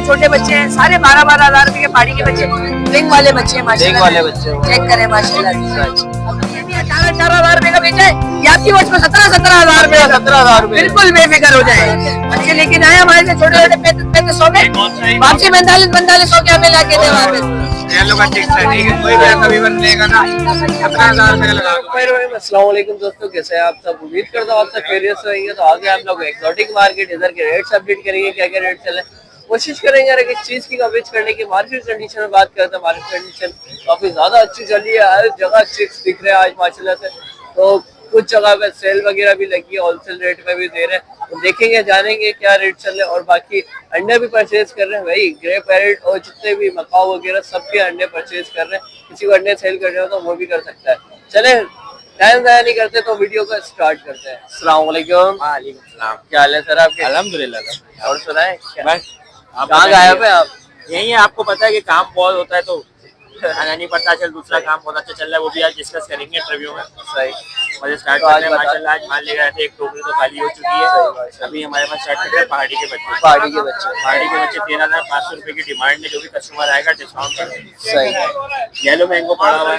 छोटे बच्चे हैं, सारे 12-12 हजार रुपए के पहाड़ी के बच्चे, रिंग वाले बच्चे हैं माशाल्लाह, वाले बच्चे चेक करें माशाल्लाह। 18-18 हजार रुपए का बेचा है, ये आपकी वॉच को 17-17 हजार रुपए, 17,000 रुपए, बिल्कुल बेफिक्र हो जाए। बच्चे लेकिन आए हमारे से छोटे छोटे 3500 में, वापसी 45-4500 के हमें लाके दे वापस। येलो का चिक्स है, ठीक है, कोई भी कभी बन लेगा ना 17,000 रुपए लगा दो। अस्सलाम वालेकुम दोस्तों, कैसे हैं आप सब? उम्मीद करता हूँ आप सब खैरियत से होंगे। तो आगे हम लोग एक्सोटिक मार्केट इधर के रेट्स अपडेट करेंगे, क्या क्या रेट चले, कोशिश करेंगे हर एक चीज की कवरेज करने की। मार्केट कंडीशन में बात करते हैं, मार्केट कंडीशन काफी ज्यादा अच्छी चल रही है, हर जगह चिक्स दिख रहे हैं आज माशाल्लाह से। तो कुछ जगह पे सेल वगैरह भी लगी है, होलसेल रेट में भी दे रहे हैं, तो देखेंगे जानेंगे क्या रेट चल रहे हैं। और बाकी अंडे भी परचेज कर रहे हैं भाई, ग्रे पैरेट और जितने भी मकाऊ वगैरह सबके अंडे परचेज कर रहे हैं। किसी को अंडे सेल कर रहे हो तो वो भी कर सकता है। चले टाइम ज़ाया नहीं करते तो वीडियो को स्टार्ट करते हैं। अस्सलाम वालेकुम। वालेकुम सलाम। क्या हाल है सर आपके? अल्हम्दुलिल्लाह। और सुनाए बस कहाँ गायब है आप? यही है, आपको पता है कि काम बहुत होता है तो आना नहीं पड़ता। चल दूसरा काम बहुत अच्छा चल रहा है, वो भी आज डिस्कस करेंगे इंटरव्यू में। सही मुझे स्टार्ट करते हैं माशाल्लाह। आज माल लेकर आए थे, एक टोकरी तो खाली हो चुकी है। अभी हमारे पास स्टार्ट करते हैं पहाड़ी के बच्चे। पहाड़ी के बच्चे 13,500 रुपए की डिमांड है, जो भी कस्टमर आएगा डिस्काउंट कर देंगे। सही। येलो मैंगो पड़ा हुआ है,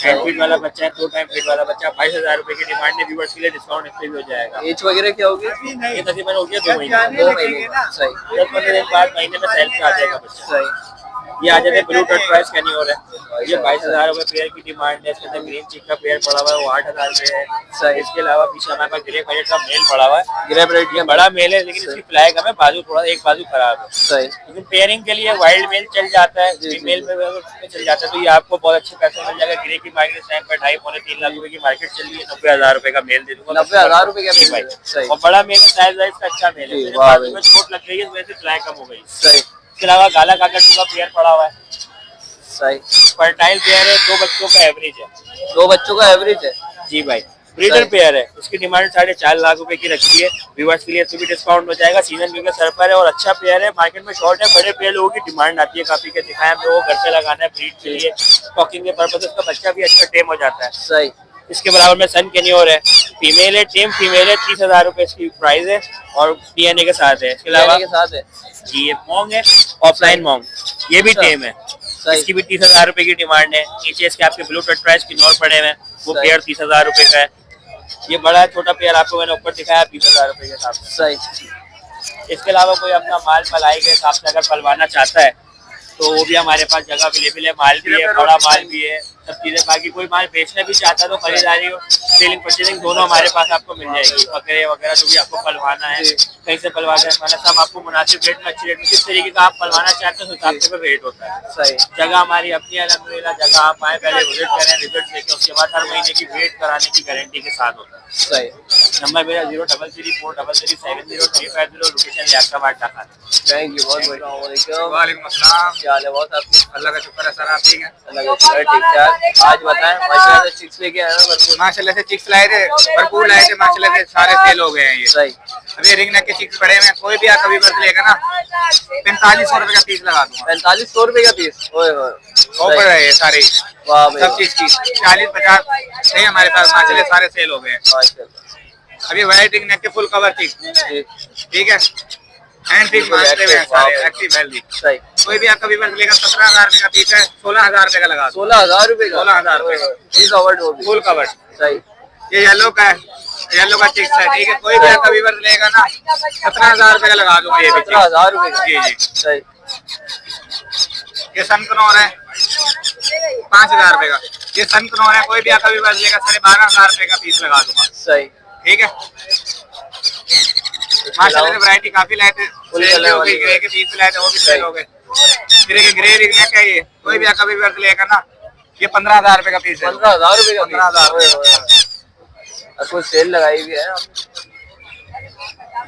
10 फीट वाला बच्चा है, 2 टाइम फीट वाला बच्चा, 22,000 रुपए की डिमांड है। व्यूअर्स के लिए डिस्काउंट इससे भी हो जाएगा। एज वगैरह क्या होगी? ये तकरीबन हो गया 2 महीने। 2 महीने। सही। 10-15 दिन बाद महीने में सेल पे आ जाएगा बच्चा। सही। ये आ जाते ब्लू डॉट प्राइस का नहीं हो रहा है, ये 22,000 रुपए पेयर की डिमांड है। इसके अंदर ग्रीन चिक का पेयर पड़ा हुआ है, वो 8,000 रुपए है। सही। इसके अलावा पीछे हमारे पास ग्रे पैरेट का मेल पड़ा हुआ है। ग्रे पैरेट ये बड़ा मेल है, लेकिन इसकी फ्लाई कम है, बाजू थोड़ा एक बाजू खराब है। सही। लेकिन पेयरिंग के लिए वाइल्ड मेल चल जाता है, फीमेल में चल जाता है, तो ये आपको बहुत अच्छे पैसे मिल जाएगा। ग्रे की मार्केट इस टाइम पर 2.5-3 लाख रुपए की मार्केट चल रही है। 90,000 रुपए का मेल दे दूंगा। 90,000 रुपए का भाई, सही। और बड़ा मेल है, साइज वाइज का अच्छा मेल है। बाजू में चोट लग गई है, वैसे फ्लाई कम हो गई। सही। इसके अलावा काला काकड़ का पेयर पड़ा हुआ है, सही। फर्टाइल पेयर है, 2 बच्चों का एवरेज है। 2 बच्चों का एवरेज है जी भाई। ब्रीडर पेयर है, उसकी डिमांड 4.5 लाख रुपए की रखी है। व्यूअर्स के लिए इससे भी डिस्काउंट हो जाएगा। सीजन भी सर पर है और अच्छा पेयर है, मार्केट में शॉर्ट है। बड़े पेयर लोगों की डिमांड आती है काफी के, दिखाया हम लोगों को घर पे लगाना है ब्रीड के लिए, स्टॉकिंग के पर्पज से। उसका बच्चा भी अच्छा टेम हो जाता है। सही। इसके बराबर में सन कैनियोर है, फीमेल है, टेम फीमेल है, 30,000 रुपए इसकी प्राइस है और डीएनए के साथ है। इसके अलावा के साथ है जी ये मोंग है, ऑफलाइन मोंग, ये भी टेम है। इसकी भी 30,000 रुपए की डिमांड है। नीचे इसके आपके ब्लू टच प्राइस किन्नौर पड़े हुए हैं, वो पेयर 30,000 रुपए का है। ये बड़ा छोटा पेयर आपको मैंने ऊपर दिखाया 20,000 रुपए के हिसाब से। सही। इसके अलावा कोई अपना माल पलाई के हिसाब से अगर पलवाना चाहता है तो वो भी हमारे पास जगह अवेलेबल है। माल भी है, बड़ा माल भी है, सब चीजें। बाकी कोई माल बेचना भी चाहता है तो खरीदारी हो, सेलिंग परचेजिंग दोनों हमारे पास आपको मिल जाएगी। बकरे वगैरह जो भी आपको पलवाना है, कहीं से पलवा के रखवाना, सब आपको मुनासिब रेट में, अच्छी रेट में, किस तरीके का आप पलवाना चाहते हैं उस हिसाब से रेट होता है। सही। जगह हमारी अपनी अल्हम्दुलिल्लाह, जगह आप आए, पहले विजिट करें, रिजल्ट देखें, उसके बाद हर महीने की वेट कराने की गारंटी के साथ होता है। सही। नंबर मेरा 03343370350, लोकेशन याकाबाद ढाका। थैंक यू बहुत बहुत। वालेकुम अस्सलाम। क्या हाल है बहुत आपके? अल्लाह का शुक्र है सर, आप ठीक हैं? अल्लाह का शुक्र है, ठीक ठाक। आज बताएं, माशाल्लाह से चिक्स लेके आए हैं भरपूर। माशाल्लाह से चिक्स लाए थे, भरपूर लाए थे माशाल्लाह से, सारे सेल हो गए हैं ये। सही। अभी रिंग नेक के चिक्स पड़े हुए हैं, कोई भी कभी बर्फ लेगा ना 4500 रुपए का पीस लगा दूंगा। 4500 रुपए का पीस? ओए होए, ऑफर है ये सारे, वाह भाई, सब चीज की 40-50 है हमारे पास माशाल्लाह, सारे सेल हो गए हैं। माशाल्लाह। अभी वाइट रिंग नेक के फुल कवर चिक्स, ठीक है, हैंड पिक मारते हुए हैं सारे, एक्टिव हेल्दी। सही। कोई भी कभी बर्फ लेगा 17,000 रुपए का पीस है, 16,000 रुपए का लगा। 16,000 रुपए का? 16,000 रुपए का फुल कवर्ड हो, फुल कवर। सही। ये येलो का है, येलो का चिक्स है, ठीक है, कोई भी कभी बर्फ लेगा ना 17,000 रुपए का लगा दूंगा। ये 17,000 रुपए का? जी जी। सही। ये सनकनौर है 5,000 रुपए का। ये सनकनौर है, कोई भी कभी बर्फ लेगा 12,500 रुपए का पीस लगा दूंगा। सही। ठीक है। माशाल्लाह से वैरायटी काफी लाए थे, ग्रे के पीस लाए थे, वो भी सेल हो गए। फिर एक ग्रे रिंग नेक है, ये कोई भी कभी बर्फ लेगा ना, ये 15,000 रुपए का पीस है। 15,000 रुपए का? 15,000। कुछ सेल लगाई भी है आपने?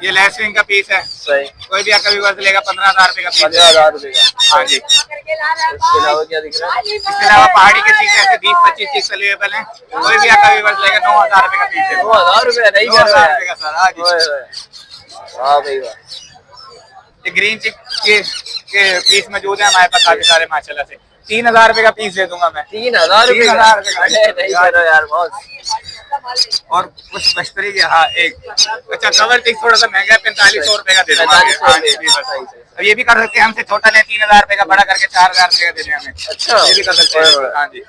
ये लेस रिंग का पीस है, सही। कोई भी कभी बर्फ लेगा 15,000 रुपए का पीस। 15,000 रुपए का? हाँ जी। इसके अलावा क्या दिख रहा है? इसके अलावा पहाड़ी के चिक्स ऐसे 20-25 चिक्स अवेलेबल हैं, कोई भी कभी बर्फ लेगा 9,000 रुपए का पीस है। 9,000 रुपए? नहीं कर 9,000 रुपए का सर। हाँ जी। वाह भाई वाह। ये ग्रीन चिक के पीस मौजूद है हमारे पास काफी सारे माशाल्लाह से। 3,000 रुपए का पीस दे दूंगा मैं। 3,000 रुपए? 3,000 रुपए का? नहीं करो यार बॉस। और कुछ मश्तरी के, हाँ एक अच्छा कवर चिक थोड़ा सा महंगा है, 4500 रुपए का दे दूंगा। 4500 रुपए? अब ये भी कर सकते हैं, हमसे छोटा ले 3000 रुपए का, बड़ा करके 4000 रुपए का दे दें हमें। अच्छा, ये भी कर सकते हैं। हाँ जी।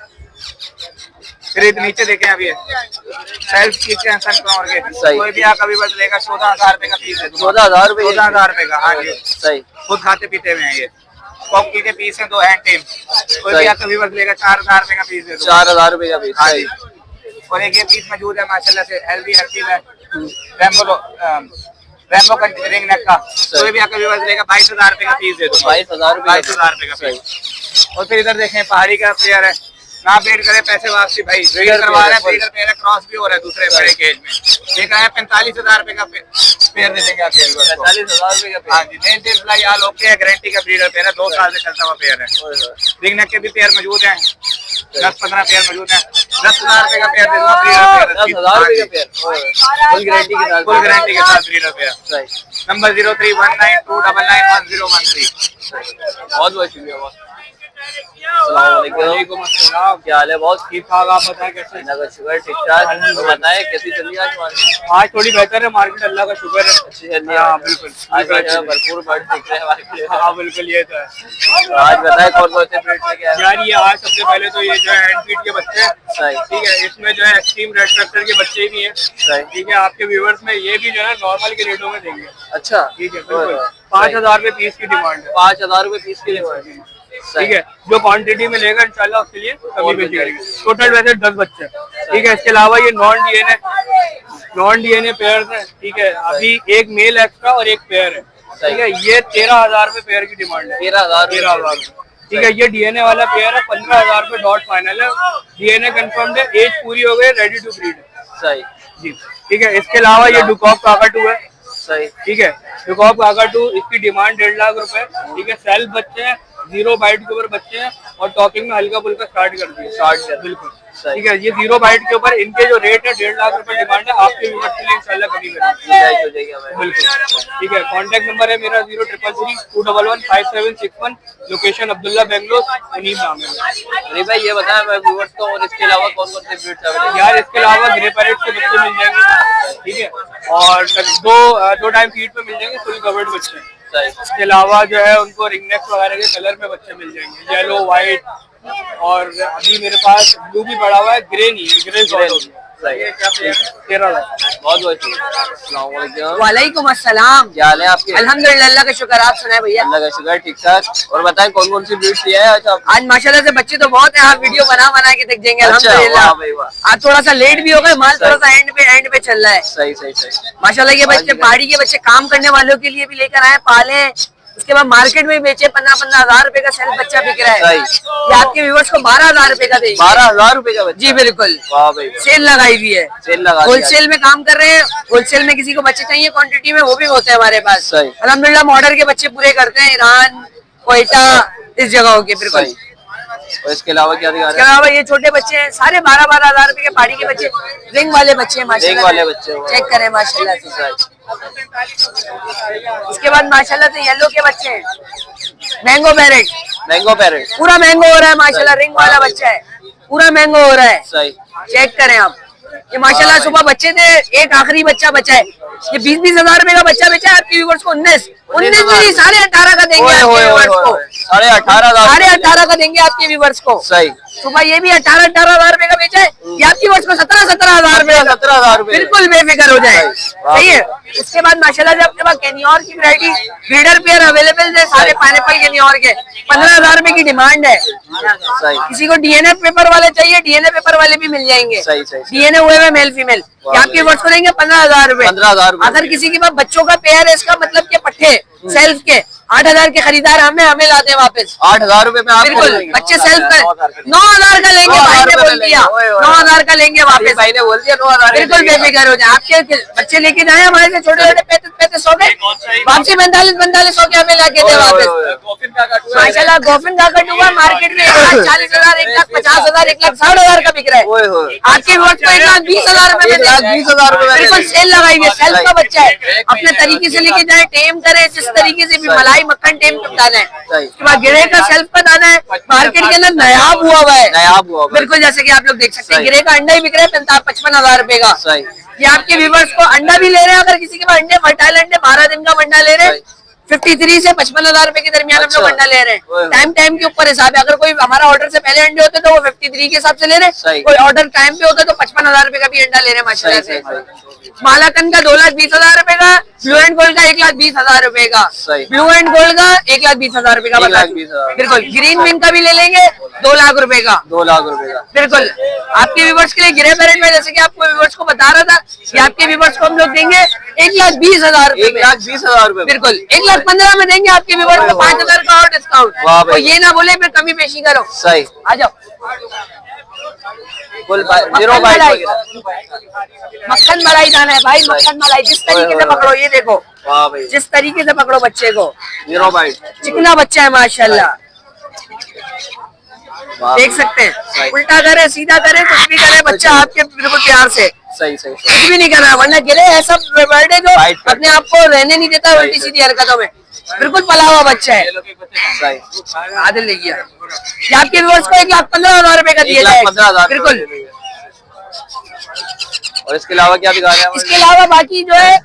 फिर ये नीचे देखें, अभी सेल्फ किचन सनफ्लावर के, सही। कोई भी आप अभी बस लेगा 14,000 रुपए का पीस है। 14,000 रुपए? 14,000 रुपए का। हाँ जी, सही। खुद खाते पीते हुए हैं ये। कॉफी के पीस है 2 हैंड टीम, कोई भी आप अभी बस लेगा 4,000 रुपए का पीस है। 4,000 रुपए का पीस। हाँ जी। और एक ये पीस मौजूद है माशाल्लाह से, हेल्दी एक्टिव है, रैम्बो का रिंग नेक का, कोई भी आप अभी बस लेगा 22,000 रुपए का पीस है। 22,000 रुपए? 22,000 रुपए का पीस। और फिर इधर देखें, पहाड़ी का पेयर है, ना ब्रीड करे पैसे वापसी भाई, ब्रीड करवा रहे हैं, ब्रीडर पेयर है, क्रॉस भी हो रहा है दूसरे बड़े केज में। देख रहे हैं 45,000 रुपए का पेयर दे देंगे आपके। 45,000 रुपए का? हाँ जी, मेन टेस्ट लाई आल ओके है, गारंटी का ब्रीडर पेयर है, 2 साल से चलता हुआ पेयर है। रिंग नेक के भी पेयर मौजूद हैं, 10-15 पेयर मौजूद हैं। 10,000 रुपए का पेयर दे दूंगा, ब्रीडर पेयर। 10,000 रुपए का पेयर? फुल गारंटी के साथ? फुल गारंटी के साथ ब्रीडर पेयर। नंबर 0319299013। बहुत बहुत शुक्रिया। वालेकुम अस्सलाम, क्या हाल है बॉस? ठीक ठाक, आप बताएं कैसे? अल्लाह का शुक्र, ठीक ठाक। तो बताएं कैसी चल रही है आज मार्केट? आज थोड़ी बेहतर है मार्केट, अल्लाह का शुक्र है। अच्छी चल रही है? हाँ बिल्कुल, आज भरपूर बर्ड दिख रहे हैं मार्केट। हाँ बिल्कुल, ये तो है। तो आज बताएं कौन कौन से ब्रीड लेके आए? यार ये आज सबसे पहले तो ये जो है हैंडफीड के बच्चे हैं, सही। ठीक है, इसमें जो है एक्सट्रीम रेड फैक्टर के बच्चे भी हैं, सही। ठीक है। आपके व्यूअर्स में ये भी जो है नॉर्मल के रेटों में देंगे, अच्छा, ठीक है। बिल्कुल 5,000 रुपए पीस की डिमांड है। 5,000 रुपए पीस के लिए? ठीक है, जो क्वांटिटी में लेगा इंशाल्लाह उसके लिए कमी बेची जाएगी। टोटल वैसे 10 बच्चे, ठीक है। इसके अलावा ये नॉन डीएनए पेयर है, ठीक है। अभी एक मेल एक्स्ट्रा और एक पेयर है, ठीक है। ये 13,000 रुपए पेयर की डिमांड है। 13,000? ठीक है। ये डीएनए वाला पेयर है, 15,000 रुपए डॉट फाइनल है। डीएनए कंफर्म है, एज पूरी हो गई, रेडी टू ब्रीड है। सही जी, ठीक है। इसके अलावा ये डुकॉक काकाटू है, सही, ठीक है। डुकॉक काकाटू, इसकी डिमांड 1.5 लाख रुपए, ठीक है। सेल्फ बच्चे हैं, 0 बाइट के ऊपर बच्चे हैं, और टॉकिंग में हल्का फुल्का स्टार्ट कर दिया। बिल्कुल, ठीक है। ये 0 बाइट के ऊपर इनके जो रेट है 1.5 लाख रुपए डिमांड है। आपके व्यूअर्स के लिए इंशाल्लाह कमी करेंगे, बिल्कुल, ठीक है। कॉन्टैक्ट नंबर है मेरा 0333211561, लोकेशन अब्दुल्ला बेंगलोर, मुनीब नाम है। अरे भाई ये बताएं मैं व्यूअर्स को, और इसके अलावा कौन कौन से ब्रीड्स अवेलेबल? यार इसके अलावा ग्रे पैरेट के बच्चे मिल जाएंगे, ठीक है। और दो टाइम फीड पे मिल जाएंगे, फुल कवर्ड बच्चे। इसके अलावा जो है उनको रिंगनेक्स वगैरह के कलर में बच्चे मिल जाएंगे, येलो, व्हाइट, और अभी मेरे पास ब्लू भी पड़ा हुआ है, ग्रे नहीं है, ग्रे वालेकुम अस्सलाम, क्या हाल है आपके? अल्हम्दुलिल्लाह, अल्लाह का शुक्र। आप सुनाए भैया? अल्लाह का शुक्र, ठीक ठाक। और बताएं कौन कौन सी ब्रीड्स लिया है आज आप? आज माशाल्लाह से बच्चे तो बहुत हैं, आप वीडियो बना के देख देंगे। अच्छा, अल्हम्दुलिल्लाह। वाह भाई वाह। आज थोड़ा सा लेट भी हो गए, माल थोड़ा सा एंड पे चल रहा है। सही सही सही। माशाल्लाह ये बच्चे पहाड़ी के बच्चे काम करने वालों के लिए भी लेकर आए, पाले। उसके बाद मार्केट में बेचे, 15,000 रुपए का सेल्फ बच्चा बिक रहा है। ये आपके व्यूअर्स को 12,000 रुपए का देंगे। 12,000 रुपए का बच्चा? जी बिल्कुल, वाह भाई, सेल लगाई हुई है। सेल लगा, होलसेल में काम कर रहे हैं। होलसेल में किसी को बच्चे चाहिए क्वांटिटी में, वो भी होते हैं हमारे पास। सही। अल्हम्दुलिल्लाह मॉडल के बच्चे पूरे करते हैं, ईरान, कोयटा, इस जगहों के। बिल्कुल। और इसके अलावा क्या दिखा इसके रहे हैं? अलावा ये छोटे बच्चे हैं, सारे 12,000 रुपए के पहाड़ी के बच्चे, रिंग वाले बच्चे हैं माशाल्लाह। रिंग वाले बच्चे, चेक करें माशाल्लाह से। इसके बाद माशाल्लाह से येलो के बच्चे हैं, मैंगो पैरेट, पूरा मैंगो हो रहा है माशाल्लाह। रिंग वाला बच्चा है, पूरा मैंगो हो रहा है। सही। चेक करें आप, ये माशाल्लाह सुबह बच्चे थे, एक आखिरी बच्चा बचा है। ये 20-20 हजार रुपए का बच्चा बेचा है। आपके व्यूअर्स को 19 नहीं, 18.5 का देंगे आपके व्यूअर्स को। 18.5 का देंगे आपके व्यूअर्स को। सही। सुबह ये भी 18 हजार रुपए का बेचा है। ये आपकी व्यूअर्स को 17 हजार रुपए। 17,000 रुपए, बिल्कुल बेफिक्र हो जाए। सही है। उसके बाद माशाल्लाह से आपके पास कैनियोर की वैरायटी ब्रीडर पेयर अवेलेबल है, सारे पाइनएप्पल कैनियोर के 15,000 रुपए की डिमांड है। किसी को डीएनए पेपर वाले चाहिए, डीएनए पेपर वाले भी मिल जाएंगे। डीएनए हुए में मेल फीमेल, आपके वर्ष को देंगे 15,000 रुपए। 15,000 रुपए। अगर किसी के पास बच्चों का पेयर है, इसका मतलब के पट्टे सेल्फ के 8,000 के खरीदार हमें लाते हैं वापस। 8,000 रुपए में आप बिल्कुल, बच्चे सेल्फ का 9,000 का लेंगे। भाई ने बोल दिया 9,000 का लेंगे वापस। भाई ने बोल दिया 9,000। बिल्कुल बेफिक्र हो जाए। आपके बच्चे लेके जाए हमारे से, छोटे छोटे 3500 के वापसी 4500 के हमें लाके दे वापस। माशाल्लाह गोफिन का कट हुआ मार्केट में 1,40,000, 1,50,000, 1,60,000 का बिक रहा है। आपके वक्त को 1,20,000 रुपए में 1,20,000 रुपए। बिल्कुल सेल लगाई हुई है। सेल्फ का बच्चा है, अपने तरीके से लेके जाए, टेम करे जिस तरीके से भी, मलाई मक्खन टेम दाना है। उसके बाद गिरे का सेल्फ का दाना है, मार्केट के अंदर नायाब हुआ है। बिल्कुल, जैसे कि आप लोग देख सकते हैं, गिरे का अंडा ही बिक रहा है 55,000 रुपए का। ये आपके व्यूवर्स को अंडा भी ले रहे हैं। अगर किसी के पास अंडे, फर्टाइल अंडे 12 दिन का अंडा ले रहे हैं, 53 से 55,000 रुपए के दरमियान हम लोग अच्छा। अंडा ले रहे ओए हैं। होए। टाइम के ऊपर हिसाब है। अगर कोई हमारा ऑर्डर से पहले अंडे होते तो वो 53 के हिसाब से ले रहे सही। हैं, कोई ऑर्डर टाइम पे होता तो 55,000 रुपए का भी अंडा ले रहे हैं माशाल्लाह सही, से। मालाकन का 2,20,000 रुपए का, ब्लू एंड गोल्ड का 1,20,000 रुपए का, सही। ब्लू एंड गोल्ड का 1,20,000 रुपए का, बता 1,20,000। बिल्कुल। ग्रीन विंग का भी ले लेंगे 2 लाख रुपए का, 2 लाख रुपए का। बिल्कुल। आपके व्यूवर्स के लिए गिरे पैरेंट में, जैसे कि आपको व्यूवर्स को बता रहा था कि आपके व्यूवर्स को हम लोग देंगे 1,20,000 रुपए में। 1,20,000 रुपए में। बिल्कुल 1,15,000 में देंगे आपके व्यूवर्स को, 5,000 का और डिस्काउंट। वाह भाई। तो ये ना बोले फिर कमी पेशी करो। सही। आ जाओ। फुल 0 मक्खन बाइट मलाई, वगैरह। मक्खन मलाई दाना है भाई, मक्खन मलाई। जिस तरीके से पकड़ो, ये देखो वाह भाई, जिस तरीके से पकड़ो बच्चे को, 0 बाइट। चिकना बच्चा है माशाल्लाह, वाह देख भाई। सकते हैं। सही। उल्टा करे सीधा करे कुछ भी करे, बच्चा आपके बिल्कुल प्यार से, सही सही कुछ सही। भी नहीं करना, वरना गिरे ऐसा बर्ड है जो Fight करता अपने आप को रहने नहीं देता उल्टी सीधी हरकतों में। बिल्कुल पला हुआ बच्चा है। सही। आदिल ले गया ये आपके व्यूअर्स को 1,15,000 रुपए का दिया जाएगा। 1,15,000 बिल्कुल। और इसके अलावा क्या दिखा रहे हैं? इसके अलावा बाकी जो है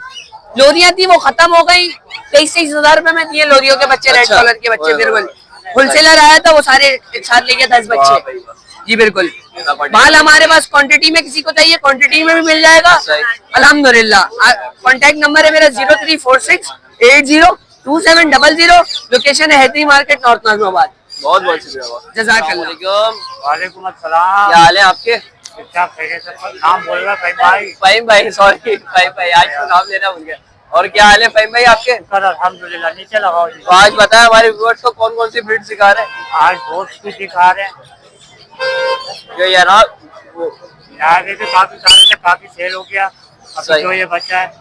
लोरियां थी वो खत्म हो गई। 23,000 रुपए में दिए लोरियों के बच्चे, रेड अच्छा। कलर के बच्चे। ओए, बिल्कुल ओए। होलसेलर आया था, वो सारे एक साथ ले गया 10 वाह बच्चे। भाई वाह। जी बिल्कुल। quantity। माल हमारे पास क्वांटिटी में, किसी को चाहिए क्वांटिटी में भी मिल जाएगा सही। अल्हम्दुलिल्लाह। कॉन्टैक्ट नंबर है मेरा 0346802700। लोकेशन है हैदरी मार्केट, नॉर्थ नाज़िमाबाद। बहुत बहुत शुक्रिया। जज़ाकल्लाह। वालेकुम अस्सलाम। क्या हाल है आपके? क्या खैरियत है? नाम बोल रहा है भाई। फाइम भाई, सॉरी फाइम भाई, आज तो नाम लेना भूल गया। और क्या हाल है फाइम भाई आपके? कर अल्हम्दुलिल्लाह। नीचे लगाओ जी। तो आज बताएं हमारे व्यूअर्स को कौन कौन सी ब्रीड सिखा रहे हैं? आज बहुत कुछ दिखा रहे हैं जो यार यार, ये तो काफी सारे से काफी सेल हो गया। सही। अभी जो ये बच्चा है,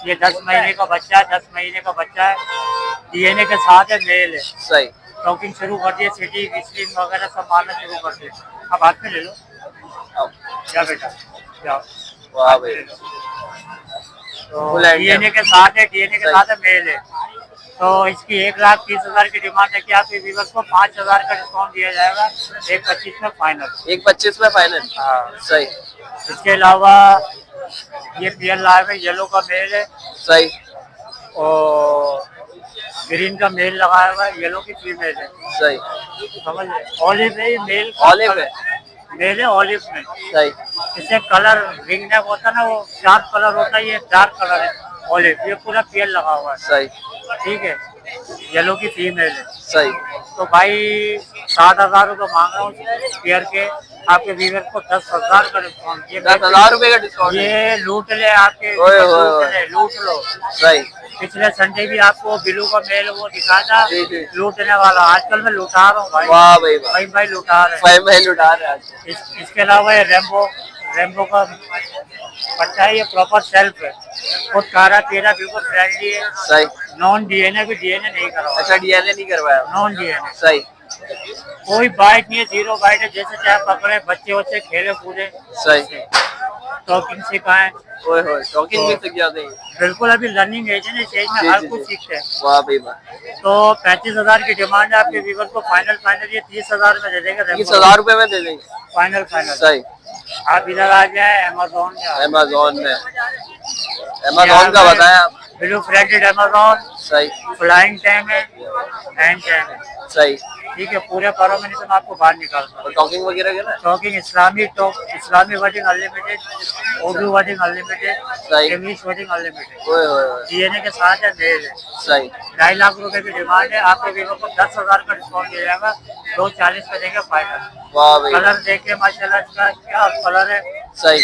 ये 10 महीने का बच्चा है, 10 महीने का बच्चा है। डीएनए के साथ है, मेल है। सही। टॉकिंग शुरू कर दिए, सिटी विस्लिंग वगैरह सब मारना शुरू कर दिए। अब हाथ में ले लो। क्या बेटा, जाओ। वाह भाई। तो डीएनए के साथ है, डीएनए के साथ है, मेल है। तो इसकी 1,30,000 की डिमांड है कि आपके व्यूअर्स को 5,000 का डिस्काउंट दिया जाएगा। 1,25 में फाइनल। 1,25 में फाइनल। हाँ। सही। इसके अलावा ये पीएल लाइव है, येलो का मेल है सही। और ग्रीन का मेल लगाया हुआ है, येलो की फीमेल है। सही। समझ, ऑलिव है ये मेल का। ऑलिव है। मेल है ऑलिव में। सही। इससे कलर रिंग नेक होता है ना, वो डार्क कलर होता है, ये डार्क कलर है ऑलिव। ये पूरा पीएल लगा हुआ है। सही। ठीक है। येलो की फीमेल है। सही। तो भाई 7,000 रुपये मांग रहा हूँ पेयर के। आपके व्यूअर को 10,000 का डिस्काउंट। ये 10,000 रुपए का डिस्काउंट। ये लूट ले आपके, ओए, ओए, ओए। लूट लो। सही। पिछले संडे भी आपको बिलू का मेल वो दिखाया था, जी, जी। लूटने वाला। आजकल मैं लुटा रहा हूँ भाई। वाह भाई वाह। भाई लुटा रहे हैं। फाइम भाई लुटा रहे हैं आज। इसके अलावा ये रेम्बो का बच्चा है, ये प्रॉपर सेल्फ है। खुद कारा तेरा बिल्कुल फ्रेंडली है। सही। नॉन डीएनए भी, डीएनए नहीं करवा। अच्छा डीएनए नहीं करवाया? Non DNA. सही। कोई बाइट नहीं है, 0 बाइट है। जैसे चाहे पकड़े, बच्चे बच्चे खेले कूदे। सही। टॉकिंग सिखाएं। ओए होए, टॉकिंग भी सीख जाते हैं। बिल्कुल अभी लर्निंग एज है ना, इस एज में जी, हर जी, कुछ जी। सीखते हैं। वाह भाई वाह। तो 35,000 की डिमांड है आपके व्यूअर को। फाइनल ये 30,000 में दे देंगे। 30,000 रुपए में दे देंगे। फाइनल सही। आप इधर आ जाए अमेजोन में। अमेजोन में, अमेजोन का बताएं आप। ब्लू फ्लैटेड अमेजोन, सही। फ्लाइंग टैम है, हैंड टैम है। सही। ठीक है, पूरे पैरामीटर में आपको बाहर निकालता हूँ। और टॉकिंग वगैरह के ना? टॉकिंग इस्लामी wording unlimited, Urdu wording unlimited, सही। English wording unlimited. ओए होए होए। डीएनए के साथ है, मेल है। सही। 2.5 लाख रुपए की डिमांड है। आपके वीवो को 10,000 का डिस्काउंट दिया जाएगा। 2,40 में देंगे फाइनल। वाह भाई। कलर देखिए माशाल्लाह, इसका क्या कलर है। सही।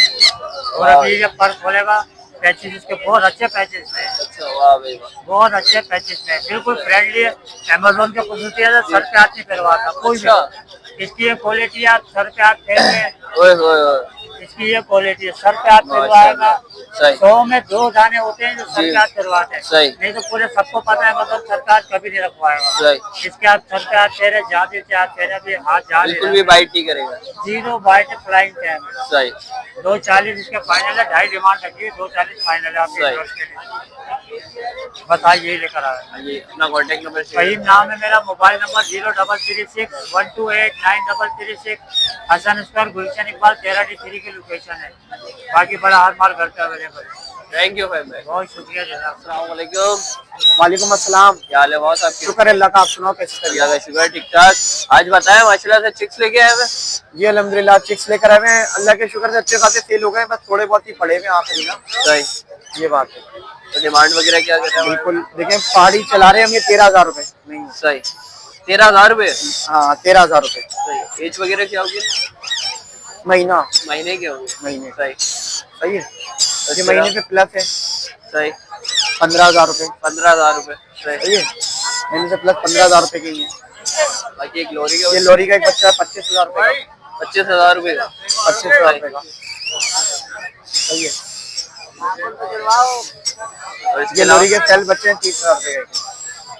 और अभी ये पर्स खोलेगा, पैचेज इसके बहुत अच्छे पैचेज में है। अच्छा वाह भाई वाह। बहुत अच्छे पैचेज में है, बिल्कुल फ्रेंडली है। अमेजोन के खसूसियत है, सर पे हाथ नहीं फिरवाता कोई भी। इसकी ये क्वालिटी, आप सर पे हाथ फेरेंगे, ओए होए होए। इसकी ये क्वालिटी है। सर पे हाथ फिरवाएगा। सही। 100 में 2 दाने होते हैं जो सर जी। पे हाथ फिरवाते हैं। सही। नहीं तो पूरे सबको पता है, मतलब सरकार कभी नहीं रखवाएगा। सही। इसके आप सर पे हाथ फेरे, जाते हाथ फेरे भी, हाथ जा बिल्कुल भी बाइट नहीं करेगा। 0 बाइट फ्लाइंग टाइम। सही। 2,40 इसके फाइनल है। 2.5 डिमांड रखिए, 2,40 फाइनल है आपके सही। व्यूअर्स के लिए। बस आज यही लेकर आया। ये अपना कॉन्टेक्ट नंबर फहीम नाम है मेरा। मोबाइल नंबर 0336128933 हसन स्क्वायर, गुलशन इकबाल 13D3 की लोकेशन है। बाकी बड़ा हर माल घर पे अवेलेबल है। थैंक यू भाई, बहुत शुक्रिया जनाब। अस्सलाम वालेकुम। वालेकुम अस्सलाम। क्या हाल है बॉस आपके? शुक्र है अल्लाह का, आप सुनाओ कैसे तबीयत? अल्लाह का शुक्र है, ठीक ठाक। आज बताएं माशाल्लाह से चिक्स लेके आए हैं। जी अल्हम्दुलिल्लाह चिक्स लेकर आए हैं, अल्लाह के शुक्र से अच्छे खासे सेल हो गए, बस थोड़े बहुत ही पड़े हुए आखिरी ना। सही। ये बात है। तो डिमांड वगैरह क्या कर रहे हैं? बिल्कुल देखें, पहाड़ी चला रहे हैं हम ये 13,000 रुपए। नहीं सही। 13,000 रुपए। हाँ 13,000 रुपए। सही। एज वगैरह क्या होगी? महीना महीने के होंगे। महीने। सही। सही है, ये महीने पे प्लस है। सही। 15,000 रुपए। 15,000 रुपए। सही है, महीने से प्लस 15,000 रुपए की है। बाकी एक लोरी का, ये लोरी का एक बच्चा है 25,000 रुपए का। 25,000 रुपए का। 25,000 रुपए का। सही है। और इसके ये अलावा लोरी के सेल बच्चे हैं 30,000 रुपए के।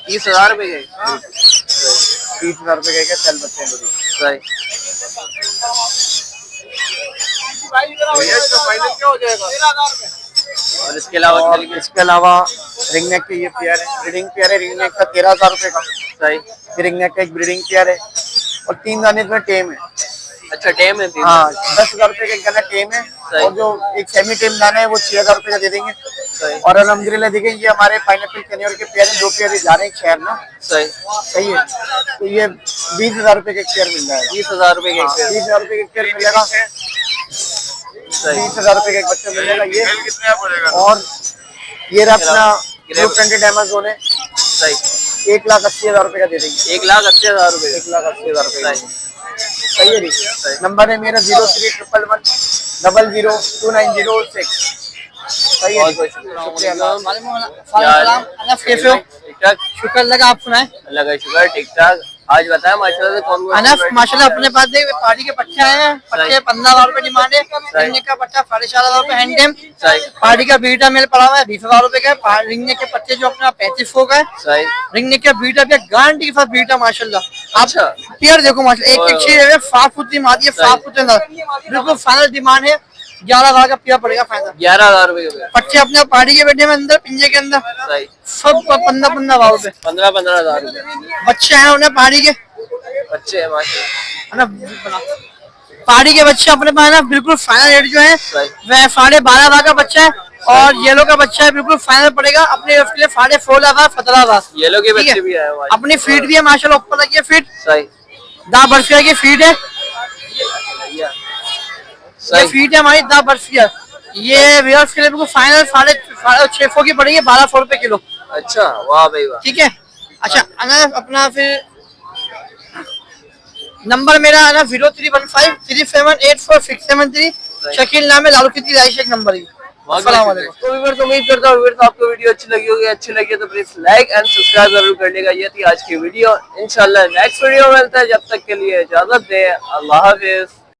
30,000 रुपए के। 30,000 रुपए के सेल बच्चे हैं लोरी। सही। और इसके अलावा और इसके अलावा रिंग नेक के ये पेयर है, ब्रीडिंग पेयर है, रिंग नेक का 13,000 रुपए का। सही। रिंग नेक का एक ब्रीडिंग पेयर है और 3 दाने इसमें टेम है। अच्छा टेम है। हाँ 10,000 रुपए का एक दाना टेम है सही। और जो एक सेमी टेम दाना है वो 6,000 रुपए का दे देंगे। सही। और अल्हम्दुलिल्लाह देखिए ये हमारे पाइनएप्पल कैनियर के पेयर हैं, 2 पेयर जा रहे हैं एक शहर ना। सही। सही है, तो ये 20,000 रुपए का एक पेयर मिल जाएगा। 20,000 रुपए के। 20,000 रुपए का एक पेयर मिलेगा। 20,000 रुपए का एक बच्चा मिलेगा ये। और ये रहा अपना ब्लू प्रिंटेड अमेज़न है, सही। 1,80,000 रुपए का दे देंगे। 1,80,000 रुपए। 1,80,000 रुपए का। सही। सही है जी। नंबर है मेरा 0311 002906। सही है, शुक्रिया। अनस कैसे हो? ठीक ठाक। शुक्र लगा, आप सुनाए? अल्लाह का शुक्र, ठीक ठाक। आज बताया माशाल्लाह से कौन अनस माशाल्लाह अपने पास देख पहाड़ी के बच्चे आए हैं, बच्चे 15,000 रुपए डिमांड है। रिंगनेक का बच्चा 4,500 रुपए हैंड टेम। पहाड़ी का बीटा मेल पड़ा हुआ है 20,000 रुपए का। रिंगनेक के बच्चे जो अपना 3500 का है। सही। रिंगनेक का बीटा भी गारंटी के साथ बीटा माशाल्लाह। अच्छा। आप पेयर देखो माशाल्लाह, एक एक चीज है 7 फुट की मादी है, 7 फुट बिल्कुल फाइनल डिमांड है। 11,000 का पेयर पड़ेगा फाइनल। 11,000 रुपए के। बच्चे अपने पहाड़ी के बैठे में अंदर पिंजे के अंदर सही। सब 15,000 रुपए 15,000 रुपए बच्चे हैं उन्हें पहाड़ी के, बच्चे हैं माशाल्लाह। है ना। पहाड़ी के बच्चे अपने पास है ना, बिल्कुल फाइनल रेट जो है वह 12,500 का बच्चा है। और येलो का बच्चा है बिल्कुल फाइनल पड़ेगा अपने उसके लिए 14,500 17,000। येलो के बच्चे भी आए हैं। अपनी फीट भी है माशाल्लाह, ऊपर लगी है फीट। सही। 10 बर्फिया की फीट है, ये फीट है हमारी 10 बर्फिया। ये व्यूअर्स के लिए बिल्कुल फाइनल 650 की पड़ेगी 1,200 रुपए किलो। अच्छा वाह भाई वाह। ठीक है। अच्छा अनस अपना फिर नंबर मेरा है ना 0315 3784 शकील नाम है, लालू की राइश एक नंबर है। अस्सलाम वालेकुम। तो व्यूअर्स उम्मीद करता हूँ आपको वीडियो अच्छी लगी होगी। अच्छी लगी तो प्लीज लाइक एंड सब्सक्राइब जरूर करने का। ये थी आज की वीडियो, इंशाल्लाह नेक्स्ट वीडियो मिलता है। जब तक के लिए इजाजत दें, अल्लाह हाफिज।